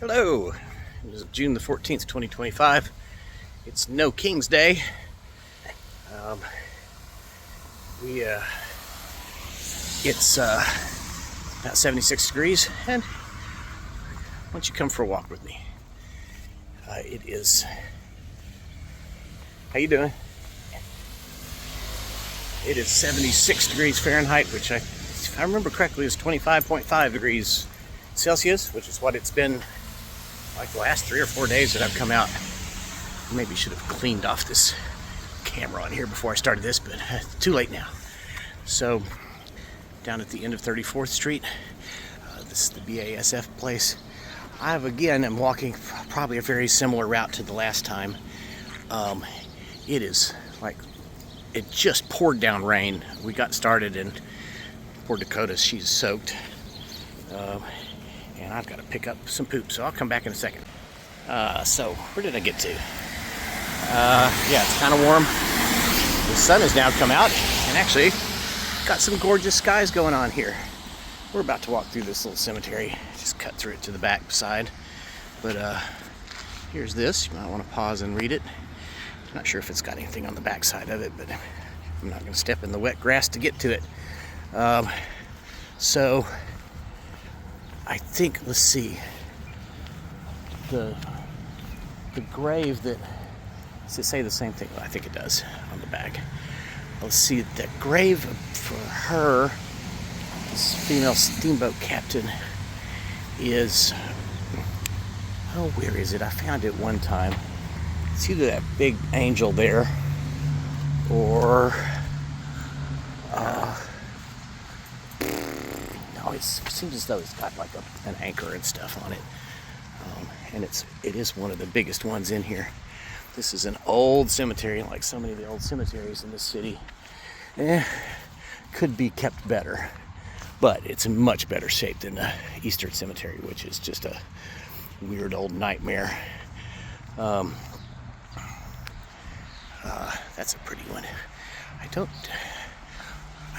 Hello, it is June the 14th, 2025. It's No King's Day. It's about 76 degrees, and why don't you come for a walk with me? It is, how you doing? It is 76 degrees Fahrenheit, which if I remember correctly, is 25.5 degrees Celsius, which is what it's been like the last 3 or 4 days that I've come out. Maybe should have cleaned off this camera on here before I started this, but too late now. So, down at the end of 34th Street, this is the BASF place. I'm walking probably a very similar route to the last time. It is like, it just poured down rain. We got started and poor Dakota, she's soaked. And I've got to pick up some poop, so I'll come back in a second. So, where did I get to? Yeah, it's kind of warm. The sun has now come out, and actually, got some gorgeous skies going on here. We're about to walk through this little cemetery, just cut through it to the back side. But here's this. You might want to pause and read it. I'm not sure if it's got anything on the back side of it, but I'm not going to step in the wet grass to get to it. So, I think, let's see, the grave that, does it say the same thing? Well, I think it does on the back. Let's see, the grave for her, this female steamboat captain, is, where is it? I found it one time. It's either that big angel there, or, it seems as though it's got like an anchor and stuff on it, and it is one of the biggest ones in here. This is an old cemetery, like so many of the old cemeteries in this city. Could be kept better, but it's in much better shape than the Eastern Cemetery, which is just a weird old nightmare. That's a pretty one. I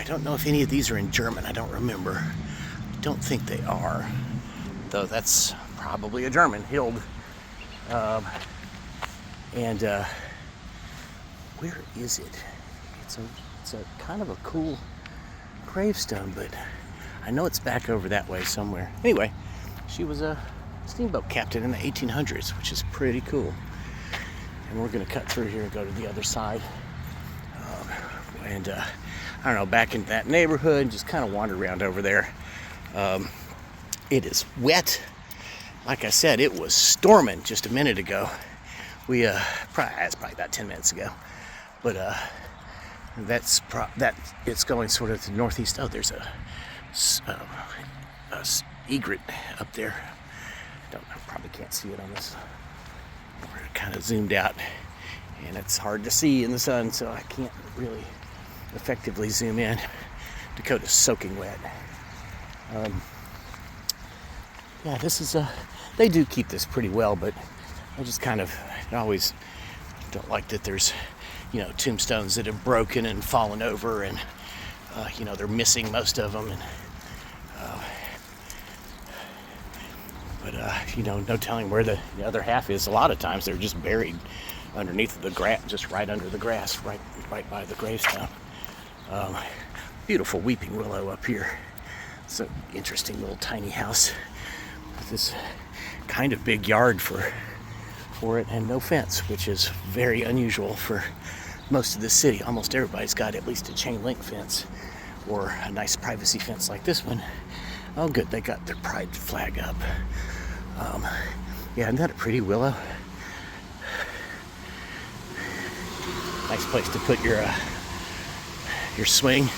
don't know if any of these are in German. I don't remember. I don't think they are, though. That's probably a German, Hild. Where is it? It's a kind of a cool gravestone, but I know it's back over that way somewhere. Anyway, she was a steamboat captain in the 1800s, which is pretty cool. And we're going to cut through here and go to the other side. I don't know, back in that neighborhood, just kind of wander around over there. It is wet. Like I said, it was storming just a minute ago. It's probably about 10 minutes ago. But it's going sort of to the northeast. Oh, there's a egret up there. I probably can't see it on this. We're kind of zoomed out, and it's hard to see in the sun, so I can't really effectively zoom in. Dakota's soaking wet. Yeah, this is they do keep this pretty well, but I just kind of always don't like that there's, tombstones that have broken and fallen over, and they're missing most of them, and no telling where the other half is. A lot of times they're just buried underneath the grass, just right under the grass, right by the gravestone. Beautiful weeping willow up here. It's an interesting little tiny house with this kind of big yard for it, and no fence, which is very unusual for most of the city. Almost everybody's got at least a chain link fence or a nice privacy fence like this one. Oh good, they got their pride flag up. Yeah, isn't that a pretty willow? Nice place to put your swing.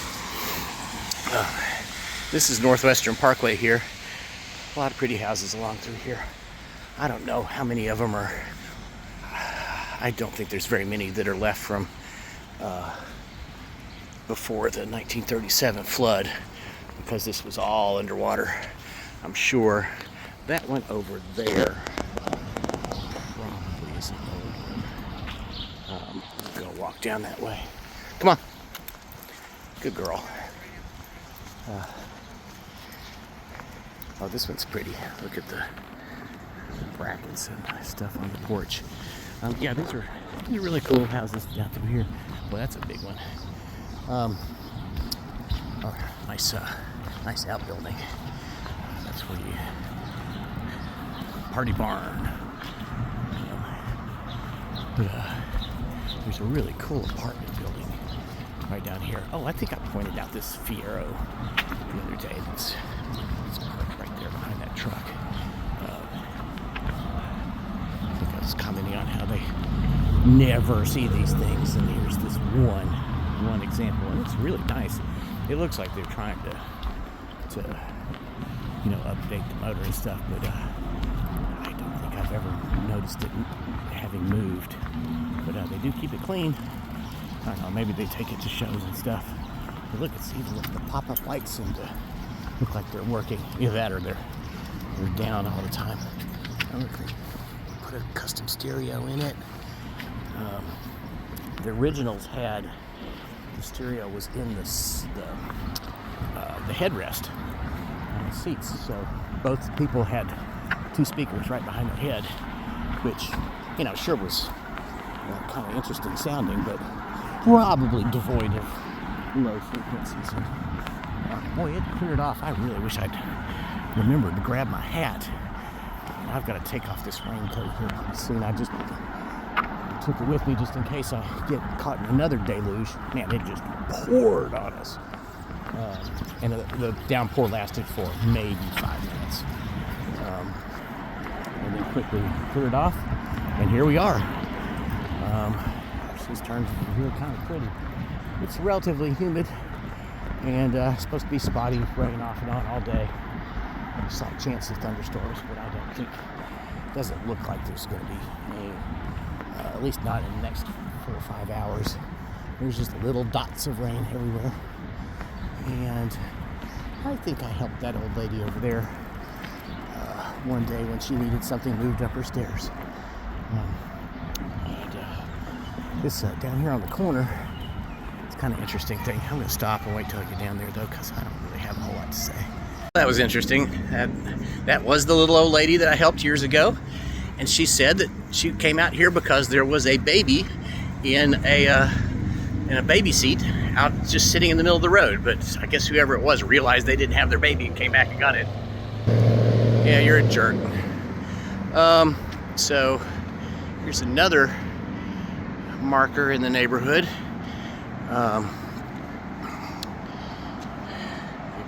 This is Northwestern Parkway here. A lot of pretty houses along through here. I don't know how many of them are. I don't think there's very many that are left from before the 1937 flood, because this was all underwater. I'm sure that went over there. Probably isn't old. I'm gonna walk down that way. Come on. Good girl. Oh, this one's pretty. Look at the brackets and stuff on the porch. Yeah, these are really cool houses down through here. Well, that's a big one. Nice outbuilding. That's where you party barn. But there's a really cool apartment building right down here. Oh, I think I pointed out this Fiero the other day. It's parked right there behind that truck. I think I was commenting on how they never see these things, and here's this one example, and it's really nice. It looks like they're trying to update the motor and stuff, but I don't think I've ever noticed it having moved. But they do keep it clean. I don't know, maybe they take it to shows and stuff. But look, it's even the pop-up lights seem to look like they're working. Either that or they're down all the time. I don't think they put a custom stereo in it. The originals had the stereo was in the headrest on the seats, so both people had two speakers right behind their head, which sure was kind of interesting sounding, but probably devoid of low frequencies. And, boy, it cleared off. I really wish I'd remembered to grab my hat. I've got to take off this raincoat here pretty soon. I just took it with me just in case I get caught in another deluge. Man, it just poured on us. And the downpour lasted for maybe 5 minutes. And then quickly cleared off, and here we are. This turns really kind of pretty. It's relatively humid, and supposed to be spotty rain off and on all day. There's a slight chance of thunderstorms, but I don't think, doesn't look like there's going to be any, at least not in the next 4 or 5 hours. There's just little dots of rain everywhere. And I think I helped that old lady over there one day when she needed something moved up her stairs. This down here on the corner, it's kind of interesting thing. I'm going to stop and wait till I get down there though, because I don't really have a whole lot to say. That was interesting. That was the little old lady that I helped years ago, and she said that she came out here because there was a baby in a baby seat out just sitting in the middle of the road. But I guess whoever it was realized they didn't have their baby and came back and got it. Yeah, you're a jerk. So here's another marker in the neighborhood.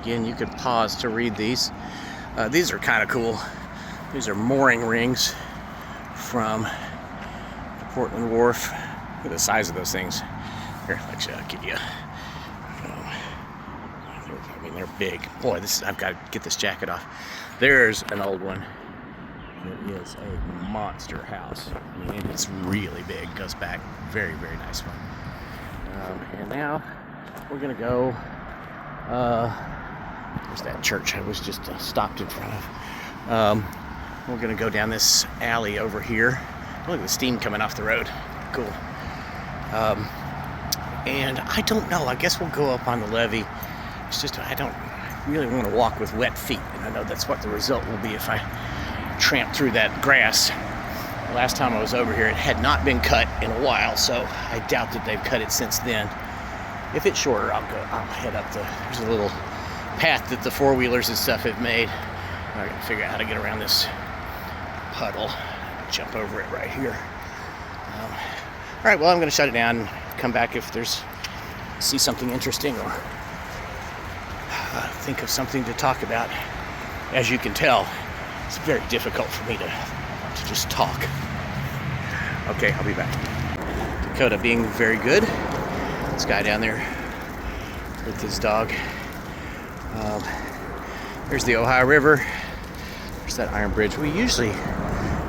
Again, you could pause to read these. These are kind of cool. These are mooring rings from the Portland Wharf. Look at the size of those things. Here, I'll give you. I mean, they're big. Boy, I've got to get this jacket off. There's an old one. It is a monster house. I mean, it's really big. Goes back. Very, very nice one. And now we're gonna go. There's that church I was just stopped in front of. We're gonna go down this alley over here. Look at the steam coming off the road. Cool. And I don't know. I guess we'll go up on the levee. It's just I don't really want to walk with wet feet, and I know that's what the result will be if I tramp through that grass. The last time I was over here, it had not been cut in a while, so I doubt that they've cut it since then. If it's shorter, I'll head up there's a little path that the four-wheelers and stuff have made. I gotta figure out how to get around this puddle, jump over it right here. All right, well, I'm gonna shut it down and come back if see something interesting or think of something to talk about. As you can tell, it's very difficult for me to just talk. Okay, I'll be back. Dakota being very good. This guy down there with his dog. There's the Ohio River. There's that iron bridge. We usually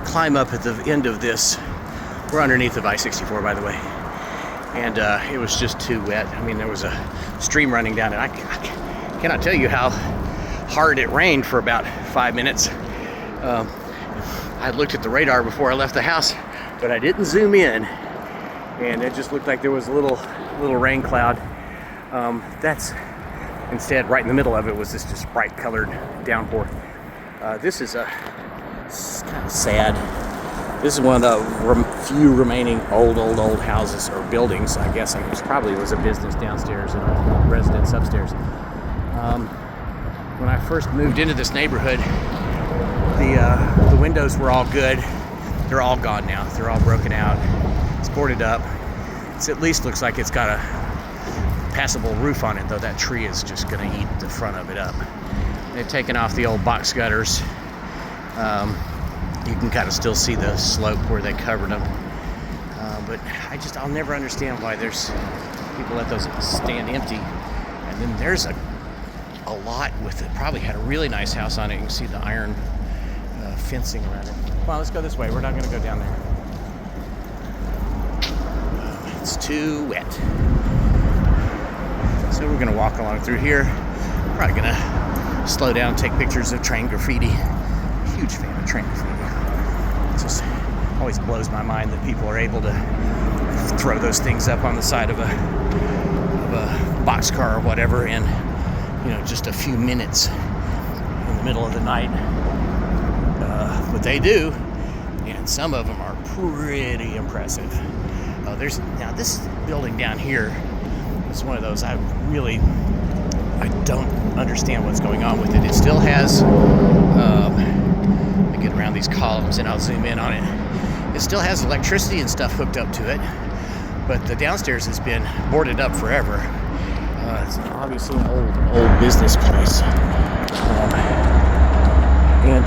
climb up at the end of this. We're underneath of I-64, by the way. And it was just too wet. I mean, there was a stream running down it. I cannot tell you how hard it rained for about 5 minutes. I looked at the radar before I left the house, but I didn't zoom in, and it just looked like there was a little rain cloud. That's instead right in the middle of it was this just bright colored downpour. This is a kind of sad. This is one of the few remaining old houses or buildings. I guess it probably was a business downstairs and a residence upstairs. When I first moved into this neighborhood, the windows were all good. They're all gone now. They're all broken out. It's boarded up. It at least looks like it's got a passable roof on it, though that tree is just going to eat the front of it up. They've taken off the old box gutters. You can kind of still see the slope where they covered them. But I'll never understand why there's people let those stand empty. And then there's a lot with it. Probably had a really nice house on it. You can see the iron fencing around it. Come on, let's go this way. We're not going to go down there. It's too wet. So we're going to walk along through here. Probably going to slow down, take pictures of train graffiti. Huge fan of train graffiti. It just always blows my mind that people are able to throw those things up on the side of a boxcar or whatever in, just a few minutes in the middle of the night. But they do, and some of them are pretty impressive. Now this building down here is one of those I don't understand what's going on with it. It still has, let me get around these columns and I'll zoom in on it. It still has electricity and stuff hooked up to it, but the downstairs has been boarded up forever. It's obviously an old business place. And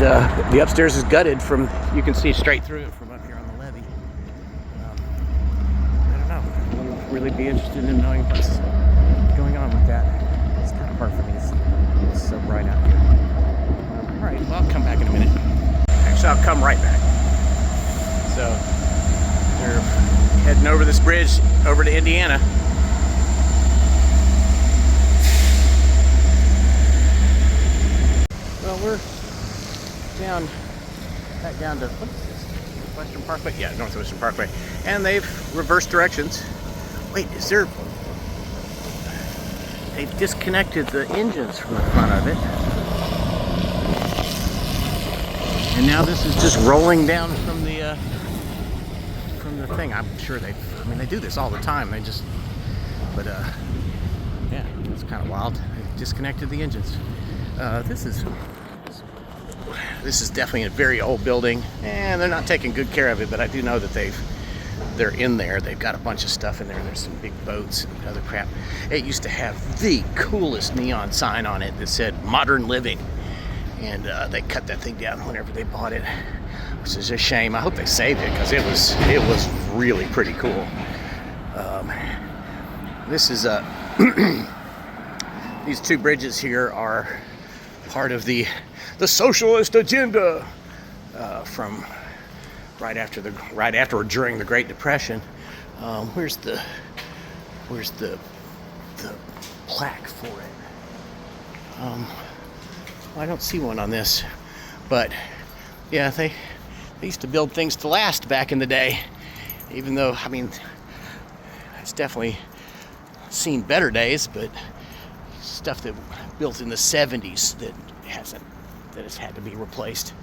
the upstairs is gutted you can see straight through it from up here on the levee. I don't know. I'll really be interested in knowing what's going on with that. It's kind of hard for me. It's so bright out here. All right, well, I'll come back in a minute. Actually, I'll come right back. So, we're heading over this bridge over to Indiana. Well, we're back down to, what is this? Western Parkway? Yeah, Northwestern Parkway. And they've reversed directions. Wait, they've disconnected the engines from the front of it. And now this is just rolling down from the thing. I'm sure they do this all the time. Yeah, it's kind of wild. They disconnected the engines. This is definitely a very old building, and they're not taking good care of it, but I do know that they're in there. They've got a bunch of stuff in there. There's some big boats and other crap. It used to have the coolest neon sign on it that said Modern Living, and they cut that thing down whenever they bought it, which is a shame. I hope they saved it, because it was really pretty cool. This is these two bridges here are part of the socialist agenda from right after or during the Great Depression. Where's the plaque for it? I don't see one on this, but yeah, they used to build things to last back in the day. Even though, it's definitely seen better days, but stuff that built in the 70s that has had to be replaced.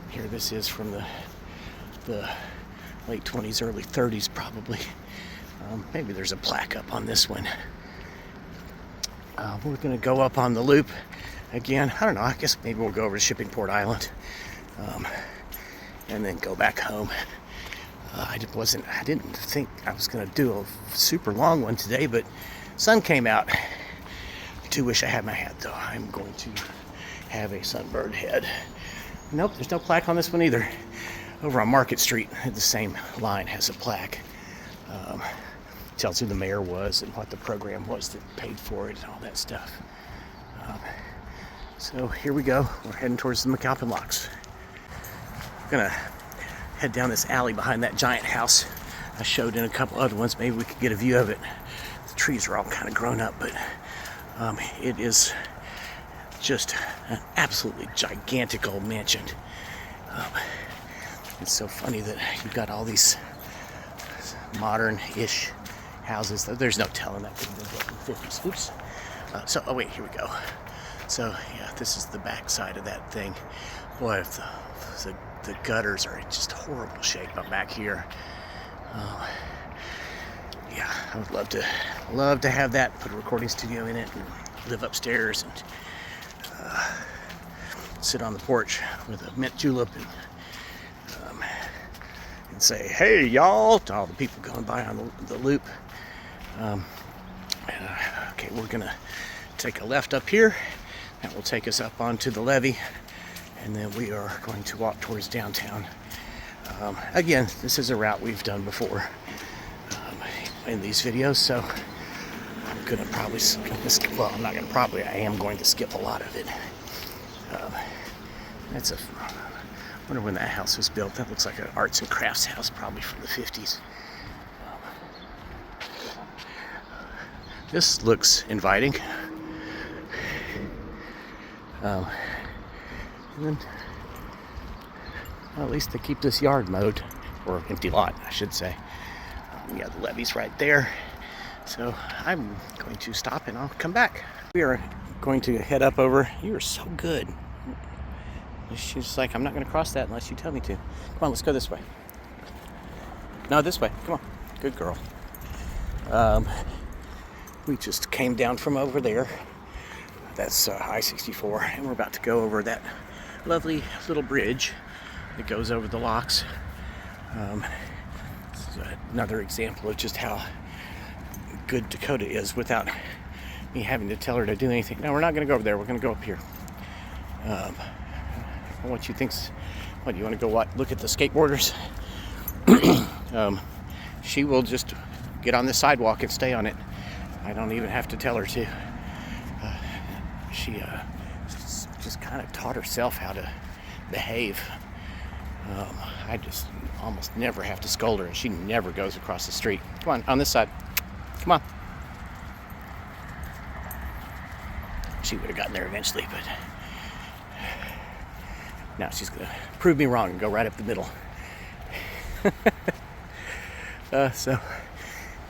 Here, this is from the late 20s, early 30s, probably. Maybe there's a plaque up on this one. We're going to go up on the loop again. I don't know. I guess maybe we'll go over to Shippingport Island, and then go back home. I didn't think I was going to do a super long one today, but sun came out. I do wish I had my hat, though. I'm going to have a sunburned head. Nope, there's no plaque on this one either. Over on Market Street, the same line has a plaque. Tells who the mayor was and what the program was that paid for it and all that stuff. So here we go. We're heading towards the McAlpin Locks. I'm gonna head down this alley behind that giant house I showed in a couple other ones. Maybe we could get a view of it. The trees are all kind of grown up, but it is just an absolutely gigantic old mansion. It's so funny that you've got all these modern-ish houses. There's no telling that could have been built in the 50s. Oops. Oh wait, here we go. So yeah, this is the back side of that thing. Boy, if the the gutters are in just horrible shape up back here. Yeah, I would love to have that, put a recording studio in it, and live upstairs and sit on the porch with a mint julep and say, "Hey, y'all," to all the people going by on the loop. Okay, we're gonna take a left up here. That will take us up onto the levee, and then we are going to walk towards downtown. Again, this is a route we've done before in these videos, so I'm gonna probably skip. Well, I'm not gonna probably. I am going to skip a lot of it. I wonder when that house was built. That looks like an arts and crafts house, probably from the 50s. This looks inviting. And then, well, at least they keep this yard mowed, or empty lot, I should say. Yeah, the levee's right there. So I'm going to stop and I'll come back. We are going to head up over. You are so good. She's like, I'm not going to cross that unless you tell me to. Come on, let's go this way. No, this way. Come on. Good girl. We just came down from over there. That's I-64, and we're about to go over that lovely little bridge that goes over the locks. This is another example of just how good Dakota is without me having to tell her to do anything. No, we're not going to go over there. We're going to go up here. What you think's, what, you want to go look at the skateboarders? She will just get on the sidewalk and stay on it. I don't even have to tell her to. She just kind of taught herself how to behave. I just almost never have to scold her, and she never goes across the street. Come on this side. Come on. She would have gotten there eventually, but now she's going to prove me wrong and go right up the middle. So,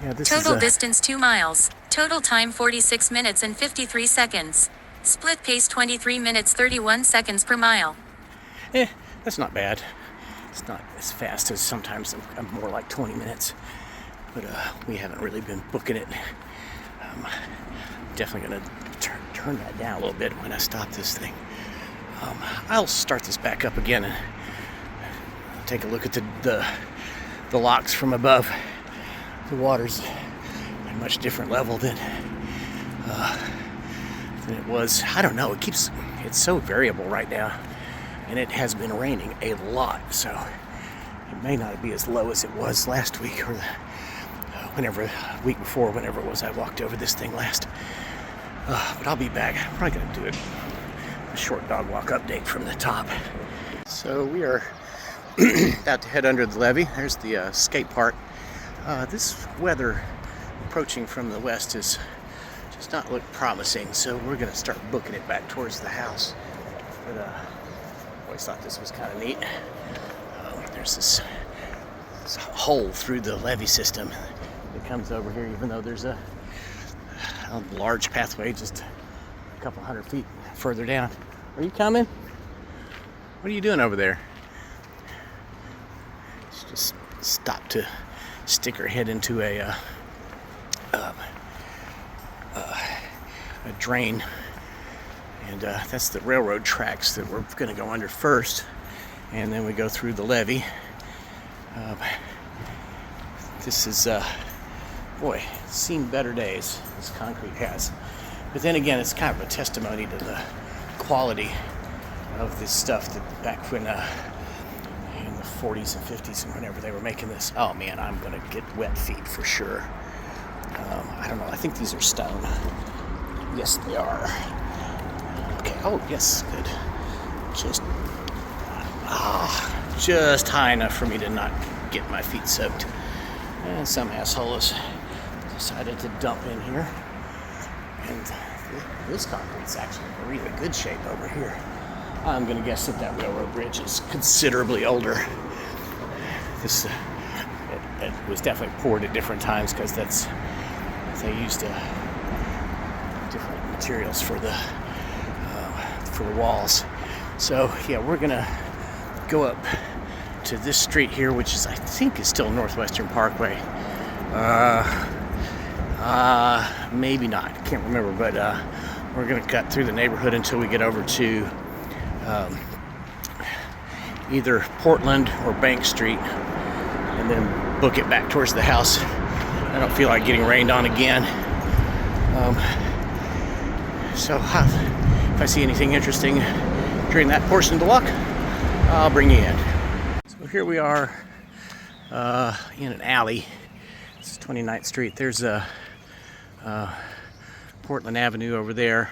yeah, this Total is distance 2 miles. Total time 46 minutes and 53 seconds. Split pace 23 minutes 31 seconds per mile. That's not bad. It's not as fast as sometimes I'm more like 20 minutes. But we haven't really been booking it. Definitely going to turn that down a little bit when I stop this thing. I'll start this back up again and take a look at the locks from above. The water's at a much different level than it was. I don't know. It's so variable right now, and it has been raining a lot, so it may not be as low as it was last week or week before, whenever it was I walked over this thing last. But I'll be back. I'm probably going to do a short dog walk update from the top. So we are about to head under the levee. There's the skate park. This weather approaching from the west does not look promising, so we're going to start booking it back towards the house. But I always thought this was kind of neat. There's this hole through the levee system that comes over here, even though there's a large pathway just a couple hundred feet further down. Are you coming? What are you doing over there? She just stopped to stick her head into a drain, and that's the railroad tracks that we're going to go under first, and then we go through the levee. This is boy, it's seen better days, this concrete has. But then again, it's kind of a testimony to the quality of this stuff that back when in the 40s and 50s and whenever they were making this. Oh man, I'm gonna get wet feet for sure. I don't know, I think these are stone. Yes, they are. Okay, oh yes, good. Just high enough for me to not get my feet soaked. And some asshole has decided to dump in here. And this concrete's actually in really good shape over here. I'm going to guess that railroad bridge is considerably older. This it was definitely poured at different times because they used different materials for the walls. So yeah, we're going to go up to this street here, which is, I think, is still Northwestern Parkway. Maybe not. Can't remember, but we're gonna cut through the neighborhood until we get over to either Portland or Bank Street, and then book it back towards the house. I don't feel like getting rained on again. So if I see anything interesting during that portion of the walk, I'll bring you in. So here we are in an alley. This is 29th Street. There's a Portland Avenue over there,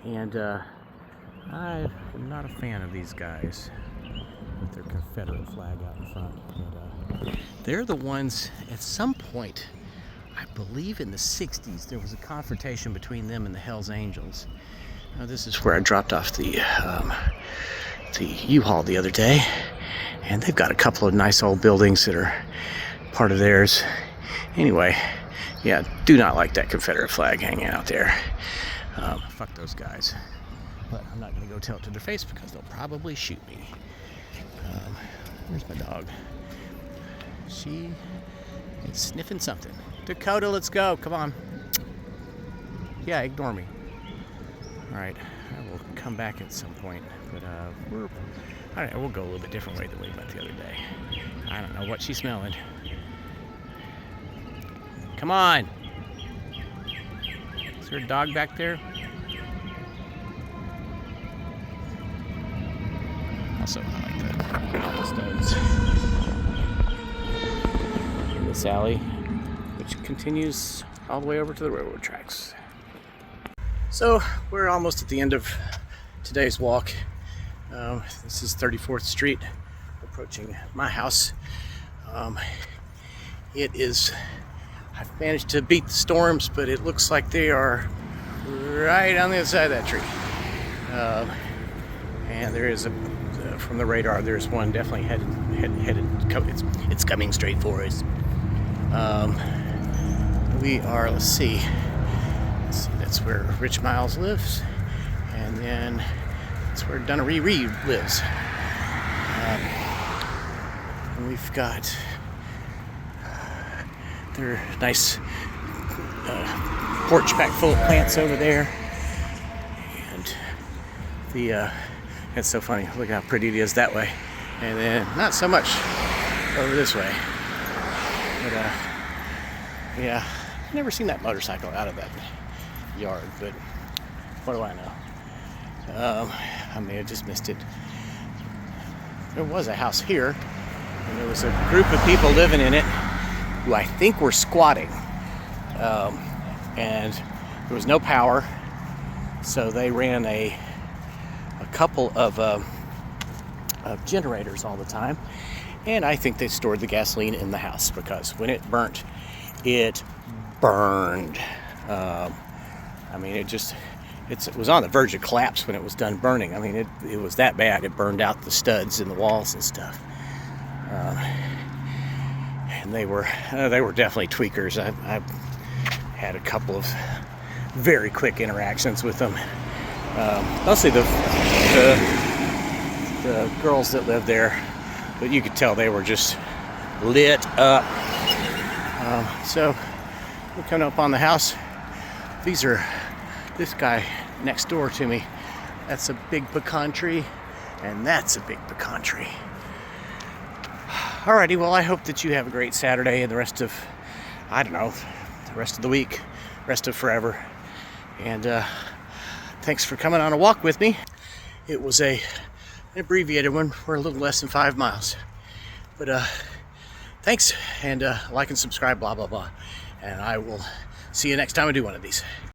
and I am not a fan of these guys with their Confederate flag out in front. But, they're the ones, at some point, I believe in the 60s, there was a confrontation between them and the Hells Angels. Now, this is where I dropped off the U-Haul the other day, and they've got a couple of nice old buildings that are part of theirs. Anyway, yeah, do not like that Confederate flag hanging out there. Fuck those guys. But I'm not going to go tell it to their face because they'll probably shoot me. Where's my dog? She is sniffing something. Dakota, let's go. Come on. Yeah, ignore me. All right, I will come back at some point. But I don't know, we'll go a little bit different way than we went the other day. I don't know what she's smelling. Come on. Is there a dog back there? Also, I like the cobblestones in this alley, which continues all the way over to the railroad tracks. So we're almost at the end of today's walk. This is 34th Street, approaching my house. I've managed to beat the storms, but it looks like they are right on the other side of that tree. And there is from the radar, there's one definitely headed. It's coming straight for us. We are. Let's see. That's where Rich Miles lives, and then that's where Dunnery Reed lives. And we've got their nice porch pack full of plants over there, and it's so funny. Look how pretty it is that way, and then not so much over this way. But yeah, I've never seen that motorcycle out of that yard, but what do I know? I may have just missed it. There was a house here, and there was a group of people living in it who I think were squatting, and there was no power, so they ran a couple of generators all the time, and I think they stored the gasoline in the house, because when it burnt, it burned. I mean, it was on the verge of collapse when it was done burning. I mean, it was that bad. It burned out the studs in the walls and stuff. And they were definitely tweakers. I had a couple of very quick interactions with them. Mostly the girls that lived there, but you could tell they were just lit up. So we're coming up on the house. This guy next door to me, that's a big pecan tree, and that's a big pecan tree. Alrighty, well, I hope that you have a great Saturday and the rest of, I don't know, the rest of the week, rest of forever. And thanks for coming on a walk with me. It was an abbreviated one. We're a little less than 5 miles. But thanks, and like and subscribe, blah, blah, blah. And I will see you next time I do one of these.